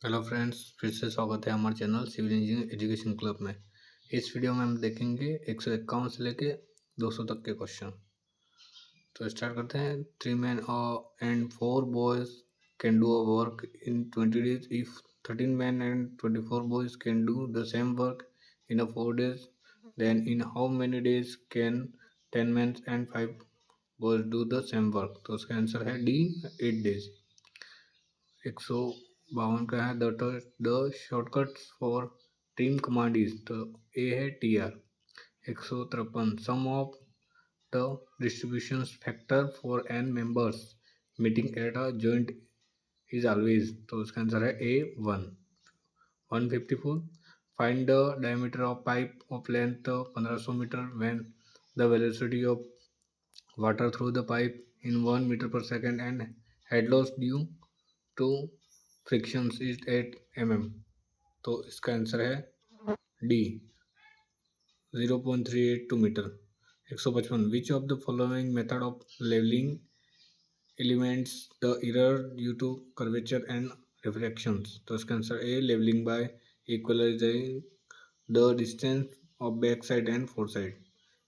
Hello friends, फिर से स्वागत है हमारे channel civil engineering education club में। इस वीडियो में हम देखेंगे 151 से लेके 200 तक के क्वेश्चन। तो स्टार्ट करते हैं। 3 men and 4 boys can do a work in 20 days if 13 men and 24 boys can do the same work in a 4 days, then in how many days can 10 men and 5 boys do the same work? तो उसका answer है D, 8 days। 152 का है the shortcut for team command is, तो A है T R. 153 sum of the distribution factor for an members meeting at a joint is always, तो उसका answer है A 1। 154 find the diameter of pipe of length 1500 metre when the velocity of water through the pipe in 1 metre per second and head loss due to frictions is 8 mm, तो इसका answer है D 0.382 metre. 155 which of the following method of levelling eliminates the error due to curvature and reflections, तो इसका answer A levelling by equalising the distance of back side and fore side.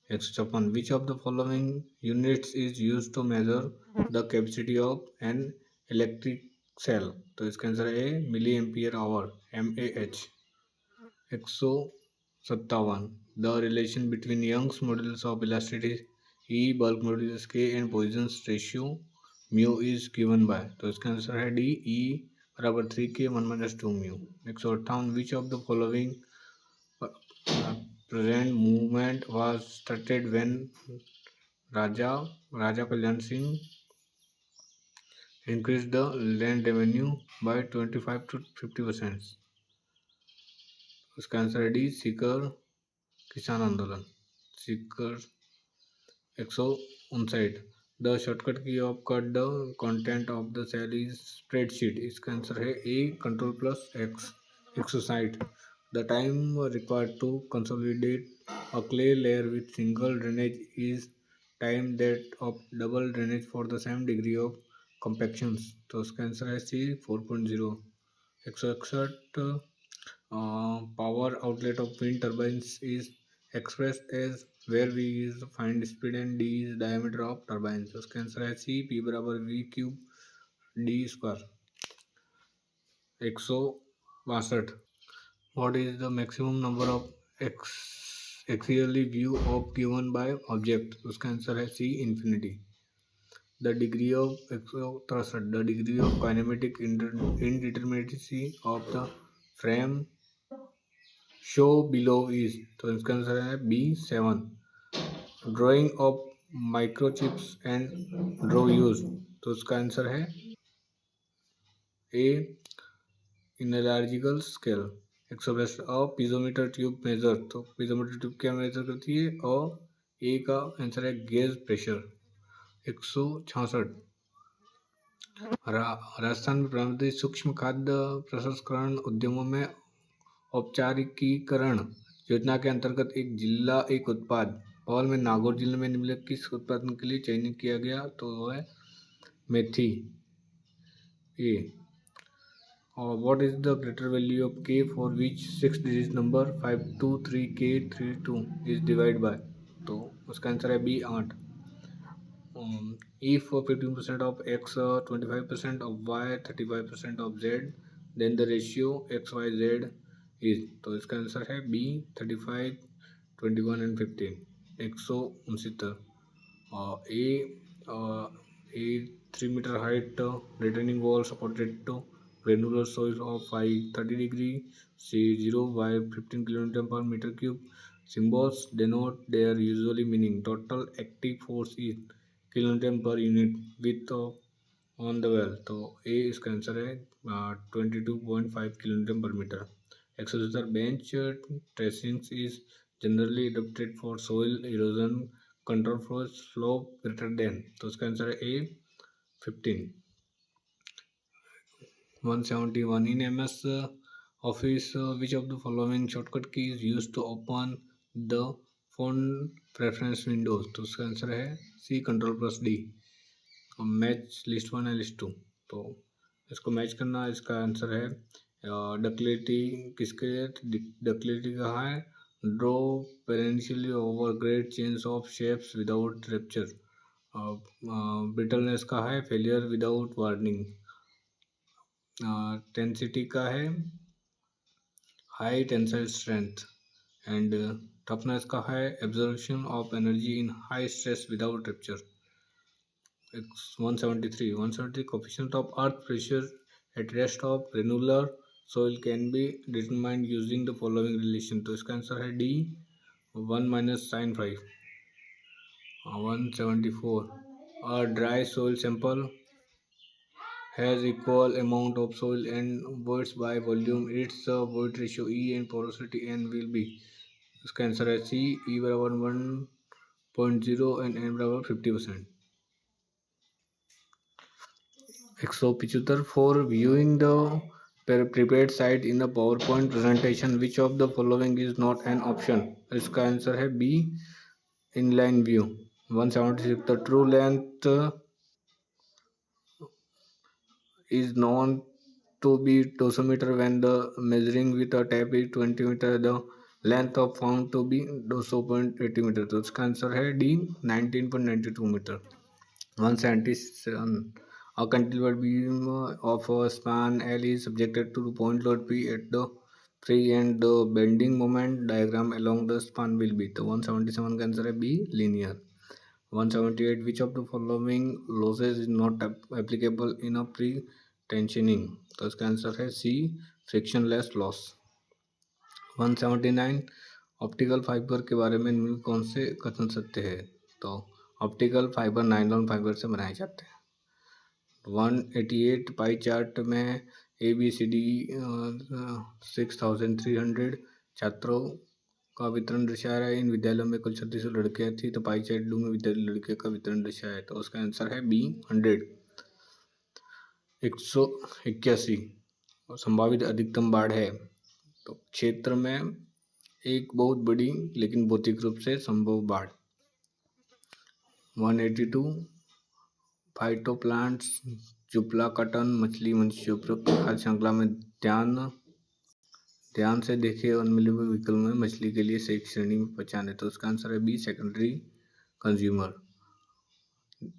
156 which of the following units is use to measure the capacity of an electric cell, तो इसका answer है milliampere hour MAH। 157 the relation between Young's modulus of elasticity E, bulk modulus K and Poisson ratio mu is given by, तो इसका answer है D E बराबर 3K 1 - 2 mu. 158 which of the following present movement was started when Raja Kalyan Singh increased the land revenue by 25 to 50%, उसका answer है D Sikar किसान आंदोलन। Sikar. 159 the shortcut key of cut the content of the cell is spreadsheet, इसका answer है A Ctrl+X। 160 the time required to consolidate a clay layer with single drainage is time that of double drainage for the same degree of compactions, तो उसका answer है C 4.0। 161 power outlet of wind turbines is expressed as where V is find speed and D is diameter of turbines, उसका answer है सी P बराबर V cube D square. 162 what is the maximum number of axially view of given by object, उसका answer है सी infinity। The degree of 163 the degree of kinematic indeterminacy of the frame show below is, तो इसका answer है B 7। Drawing of microchips and draw use, तो उसका answer है A इनर्जिकल scale. 120 a piezometer tube measure, तो piezometer tube क्या measure करती है और ए का आंसर है गेज प्रेशर। 166 राजस्थान में प्रारंभिक सूक्ष्म खाद्य प्रसंस्करण उद्यमों में औपचारिकीकरण योजना के अंतर्गत एक जिला एक उत्पाद पहल में नागौर जिले में निम्नलिखित किस उत्पादन के लिए चयनित किया गया, तो वो है मेथी ए। और what is the greater value of K for which 6 digit number 523K32 is divide by, तो उसका आंसर है B 8। if 15% of X 25% of Y 35% of Z then the ratio XYZ is, तो इसका आंसर है B 35 21 and 15। 169 a 3 meter height retaining wall supported to granular soil of 30 degree C 0 by 15 kN per meter cube, symbols denote their usually meaning, total active force is kN per unit width on the well, तो ए इसका answer है 22.5 kN per meter। 170 bench tracings is generally adopted for soil erosion control for slope greater than, तो उसका answer है ए 15। 171 in MS Office which of the following shortcut key is used to open the font preference windows, तो उसका answer है सी Ctrl+D। Match list 1 है list 2, तो इसको match करना, इसका आंसर है डक्टिलिटी किसके लिए डक्टिलिटी कहाँ है? Draw perennially over great changes of shapes without rupture. Brittleness का है? Failure without warning. टेंसिटी का है? High tensile strength. And toughness का है? Absorption of energy in high stress without rupture. 173 coefficient of earth pressure at rest of granular soil can be determined using the following relation। तो इसका answer है D 1 minus sign 5। 174 a dry soil sample has equal amount of soil and voids by volume, its void ratio E and porosity N will be। इसका answer है सी E बराबर 1.0 and N बराबर 50%। 175 for viewing the prepared site in the PowerPoint presentation, which of the following is not an option? इसका answer है B inline view. 176 the true length is known to be 200 meter when the measuring with a tape is 20 meter, the length of found to be 200.80 meter। तो इसका answer है D 19.92 metre. 177 a cantilever beam of a span L is subjected to point load P at the free end, the bending moment diagram along the span will be। तो 177 का answer है B linear। 178 which of the following losses is not applicable in a pre-tensioning? तो इसका answer है सी frictionless loss। 179 optical fibre के बारे में निम्न कौन से कथन सत्य है? तो ऑप्टिकल फाइबर नायलॉन फाइबर से बनाए जाते हैं। 188 पाई चार्ट में ABCD 6300 छात्रों का वितरण दर्शाया है। इन विद्यालयों में कुल 3600 लड़कियां थी, तो पाई चार्ट में विद्यालय लड़कियों का वितरण दर्शाया है। तो उसका आंसर है बी 100। 181 संभावित अधिकतम बाढ़ है। तो क्षेत्र में एक बहुत बड़ी लेकिन भौतिक रूप से संभव बाढ़। 182 फाइटोप्लांट्स चुपला कटन मछली मनुष्य उपरोक्त खाद्य श्रृंखला में ध्यान से देखे और मिले हुए विकल्प में मछली के लिए सही श्रेणी में पहचाने। तो उसका आंसर है बी सेकेंडरी कंज्यूमर।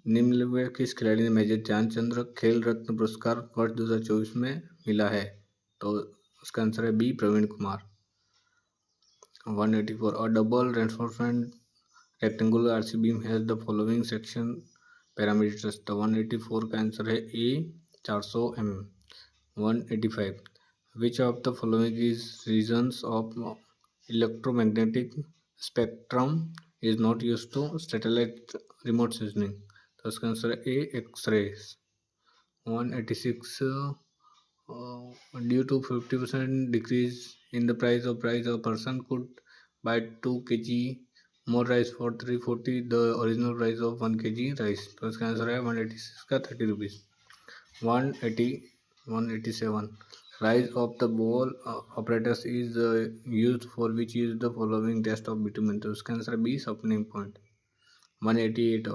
निम्नलिखित किस खिलाड़ी ने मेजर ध्यानचंद खेल रत्न पुरस्कार वर्ष 2024 में मिला है? तो उसका आंसर है B Praveen Kumar. 184 a double reinforcement rectangular RC beam has the following section parameters। तो 184 का आंसर है ए 400 mm। 185 which of the following is regions of electromagnetic spectrum is not used to satellite remote sensing। तो इसका answer है ए x ray. 186 due to 50% decrease in the price a person could buy 2 kg more rice for 340 the original price of 1 kg rice। तो इसका answer है 186 का 30 rupees. 187 rise of the ball apparatus is used for which is the following test of bitumen। तो इसका answer है B softening point। 188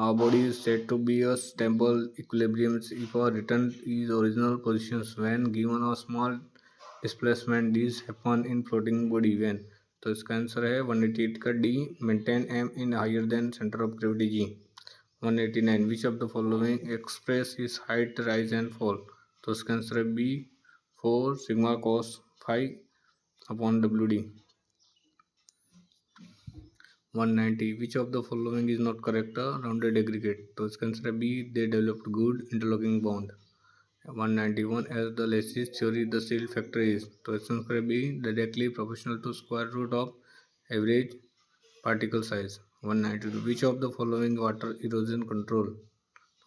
our body is said to be a stable equilibrium if a return is original positions when given a small displacement this happen in floating body when। तो इसका answer है 188 का D maintain M in higher than centre of gravity G. 189 which of the following express is height rise and fall. तो इसका answer है B 4 sigma cos 5 upon WD। 190 which of the following is not correct a rounded aggregate। तो इसका answer है B they developed good interlocking bond। 191 as the Lacey's theory the shield factor is। तो इसका answer है B directly proportional to square root of average particle size। 192 which of the following water erosion control।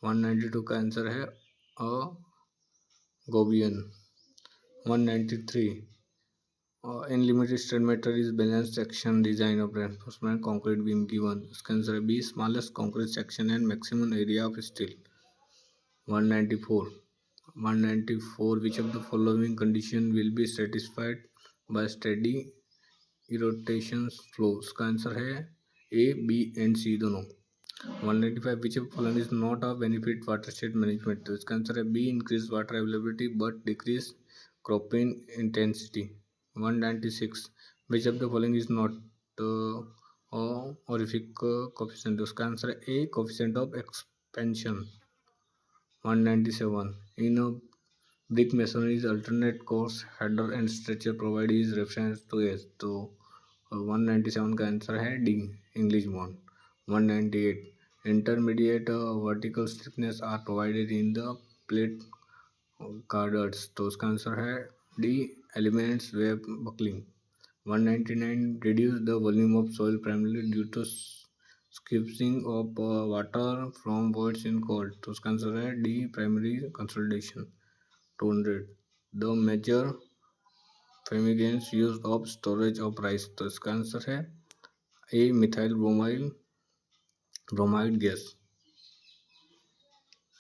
192 का answer है अ गोबियन। 193 in limited straight matter is balanced section design of reinforcement concrete beam given। इसका answer है B smallest concrete section and maximum area of steel। 194 which of the following condition will be satisfied by steady irrigation flow। इसका answer है A B and सी दोनों। 195 which of following is not a benefit watershed management। तो इसका answer है B increase water availability but decrease cropping intensity. 196. Which of the following is not uh, horrific coefficient? उसका answer है ए coefficient of expansion. 197. In a brick masonry's alternate course header and structure provide is reference to S. तो 197 का answer है D English bond. 198. Intermediate vertical stiffness are provided in the plate girders. तो उसका answer है D elements web buckling. 199. Reduce the volume of soil primarily due to squeezing of water from voids in cold. तो उसका answer है D primary consolidation. 200. The major fumigants use of storage of rice. तो इसका answer है ए methyl bromide gas.